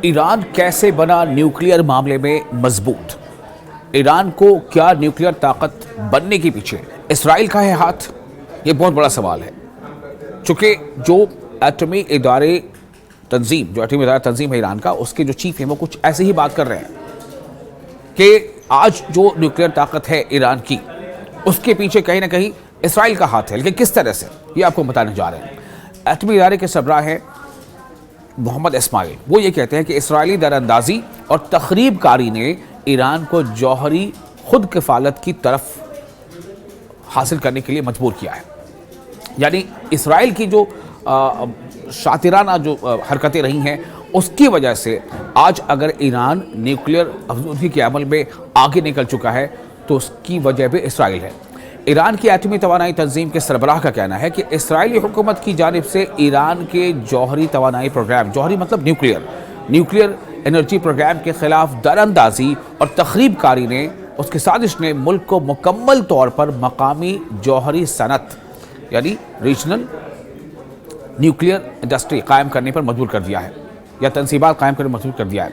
ایران کیسے بنا نیوکلیئر معاملے میں مضبوط؟ ایران کو کیا نیوکلیئر طاقت بننے کے پیچھے اسرائیل کا ہے ہاتھ؟ یہ بہت بڑا سوال ہے، چونکہ جو ایٹمی ادارے تنظیم ہے ایران کا، اس کے جو چیف ہیں وہ کچھ ایسے ہی بات کر رہے ہیں کہ آج جو نیوکلیئر طاقت ہے ایران کی، اس کے پیچھے کہیں نہ کہیں اسرائیل کا ہاتھ ہے، لیکن کس طرح سے یہ آپ کو بتانے جا رہے ہیں۔ ایٹمی ادارے کے سربراہ ہیں محمد اسماعیل، وہ یہ کہتے ہیں کہ اسرائیلی دراندازی اور تخریب کاری نے ایران کو جوہری خود کفالت کی طرف حاصل کرنے کے لیے مجبور کیا ہے۔ یعنی اسرائیل کی جو شاطرانہ جو حرکتیں رہی ہیں، اس کی وجہ سے آج اگر ایران نیوکلیئر افزودگی کے عمل میں آگے نکل چکا ہے تو اس کی وجہ بھی اسرائیل ہے۔ ایران کی ایٹمی توانائی تنظیم کے سربراہ کا کہنا ہے کہ اسرائیلی حکومت کی جانب سے ایران کے جوہری توانائی پروگرام، جوہری مطلب نیوکلیئر انرجی پروگرام کے خلاف دراندازی اور تخریب کاری نے، اس کی سازش نے ملک کو مکمل طور پر مقامی جوہری صنعت یعنی ریجنل نیوکلیئر انڈسٹری قائم کرنے پر مجبور کر دیا ہے، یا تنصیبات قائم کرنے پر مجبور کر دیا ہے۔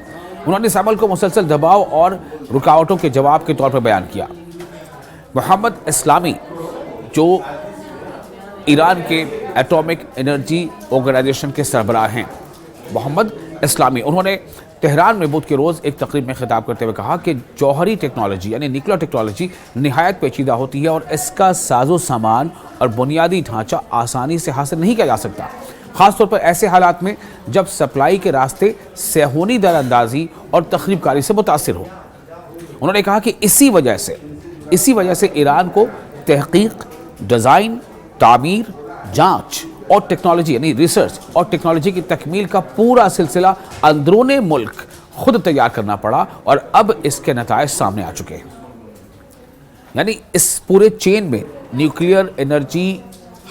انہوں نے اس عمل کو مسلسل دباؤ اور رکاوٹوں کے جواب کے طور پر بیان کیا۔ محمد اسلامی جو ایران کے ایٹامک انرجی آرگنائزیشن کے سربراہ ہیں، محمد اسلامی، انہوں نے تہران میں بدھ کے روز ایک تقریب میں خطاب کرتے ہوئے کہا کہ جوہری ٹیکنالوجی یعنی نیوکلیئر ٹیکنالوجی نہایت پیچیدہ ہوتی ہے اور اس کا ساز و سامان اور بنیادی ڈھانچہ آسانی سے حاصل نہیں کیا جا سکتا، خاص طور پر ایسے حالات میں جب سپلائی کے راستے صہیونی دراندازی اور تخریب کاری سے متاثر ہو۔ انہوں نے کہا کہ اسی وجہ سے ایران کو تحقیق، ڈیزائن، تعمیر، جانچ اور ٹیکنالوجی یعنی ریسرچ اور ٹیکنالوجی کی تکمیل کا پورا سلسلہ اندرون ملک خود تیار کرنا پڑا، اور اب اس کے نتائج سامنے آ چکے ہیں۔ یعنی اس پورے چین میں، نیوکلیئر انرجی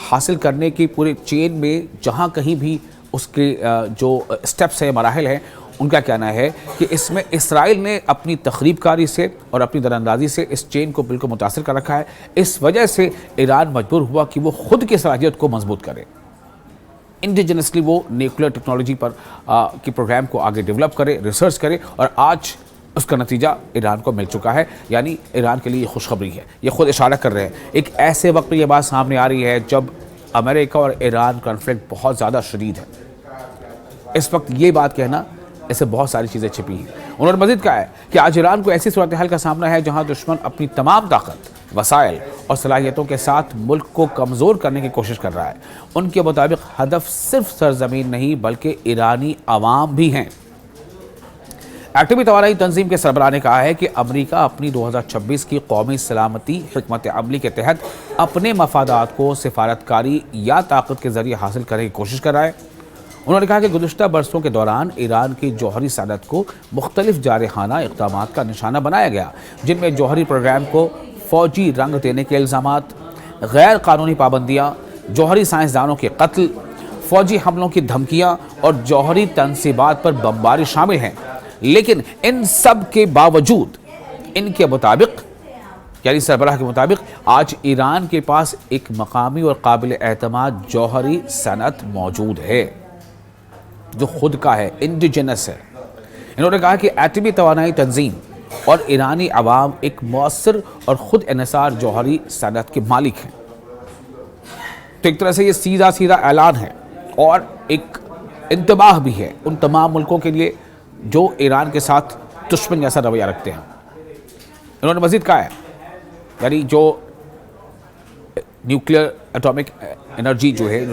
حاصل کرنے کی پورے چین میں جہاں کہیں بھی اس کے جو سٹیپس ہیں، مراحل ہیں، ان کا کہنا ہے کہ اس میں اسرائیل نے اپنی تخریب کاری سے اور اپنی دراندازی سے اس چین کو بالکل متاثر کر رکھا ہے۔ اس وجہ سے ایران مجبور ہوا کہ وہ خود کی صلاحیت کو مضبوط کرے، انڈیجنسلی وہ نیوکلیئر ٹیکنالوجی پر کی پروگرام کو آگے ڈیولپ کرے، ریسرچ کرے، اور آج اس کا نتیجہ ایران کو مل چکا ہے۔ یعنی ایران کے لیے یہ خوشخبری ہے، یہ خود اشارہ کر رہے ہیں۔ ایک ایسے وقت میں یہ بات سامنے آ رہی ہے جب امریکہ اور ایران کانفلکٹ بہت زیادہ شدید ہے۔ اس وقت یہ بات کہنا، اس سے بہت ساری چیزیں چھپی ہیں۔ انہوں نے مزید کہا ہے کہ آج ایران کو ایسی صورتحال کا سامنا ہے جہاں دشمن اپنی تمام طاقت، وسائل اور صلاحیتوں کے ساتھ ملک کو کمزور کرنے کی کوشش کر رہا ہے۔ ان کے مطابق ہدف صرف سرزمین نہیں بلکہ ایرانی عوام بھی ہیں۔ ایٹمی توانائی تنظیم کے سربراہ نے کہا ہے کہ امریکہ اپنی 2026 کی قومی سلامتی حکمت عملی کے تحت اپنے مفادات کو سفارتکاری یا طاقت کے ذریعے حاصل کرنے کی کوشش کر رہا ہے۔ انہوں نے کہا کہ گزشتہ برسوں کے دوران ایران کی جوہری صنعت کو مختلف جارحانہ اقدامات کا نشانہ بنایا گیا، جن میں جوہری پروگرام کو فوجی رنگ دینے کے الزامات، غیر قانونی پابندیاں، جوہری سائنسدانوں کے قتل، فوجی حملوں کی دھمکیاں اور جوہری تنصیبات پر بمباری شامل ہیں۔ لیکن ان سب کے باوجود ان کے مطابق، یعنی سربراہ کے مطابق، آج ایران کے پاس ایک مقامی اور قابل اعتماد جوہری صنعت موجود ہے جو خود کا ہے، انڈیجنس ہے۔ انہوں نے کہا کہ ایٹمی توانائی تنظیم اور ایرانی عوام ایک مؤثر اور خود انحصار جوہری صنعت کے مالک ہیں۔ تو ایک طرح سے یہ سیدھا اعلان ہے اور ایک انتباہ بھی ہے ان تمام ملکوں کے لیے جو ایران کے ساتھ دشمن جیسا رویہ رکھتے ہیں۔ انہوں نے مزید کہا ہے، یعنی جو نیوکلیئر ایٹامک انرجی جو ہے،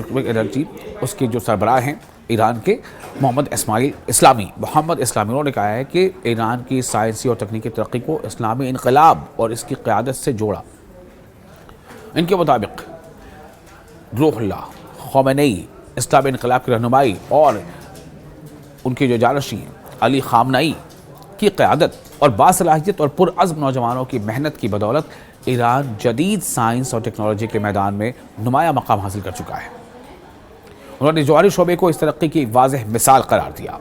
اس کے جو سربراہ ہیں ایران کے محمد اسلامی، انہوں نے کہا ہے کہ ایران کی سائنسی اور تکنیکی ترقی کو اسلامی انقلاب اور اس کی قیادت سے جوڑا۔ ان کے مطابق روح اللہ خامنئی، اسلامی انقلاب کی رہنمائی اور ان کے جو جانشین ہیں علی خامنئی کی قیادت اور باصلاحیت اور پرعزم نوجوانوں کی محنت کی بدولت ایران جدید سائنس اور ٹیکنالوجی کے میدان میں نمایاں مقام حاصل کر چکا ہے۔ انہوں نے جوہری شعبے کو اس ترقی کی واضح مثال قرار دیا۔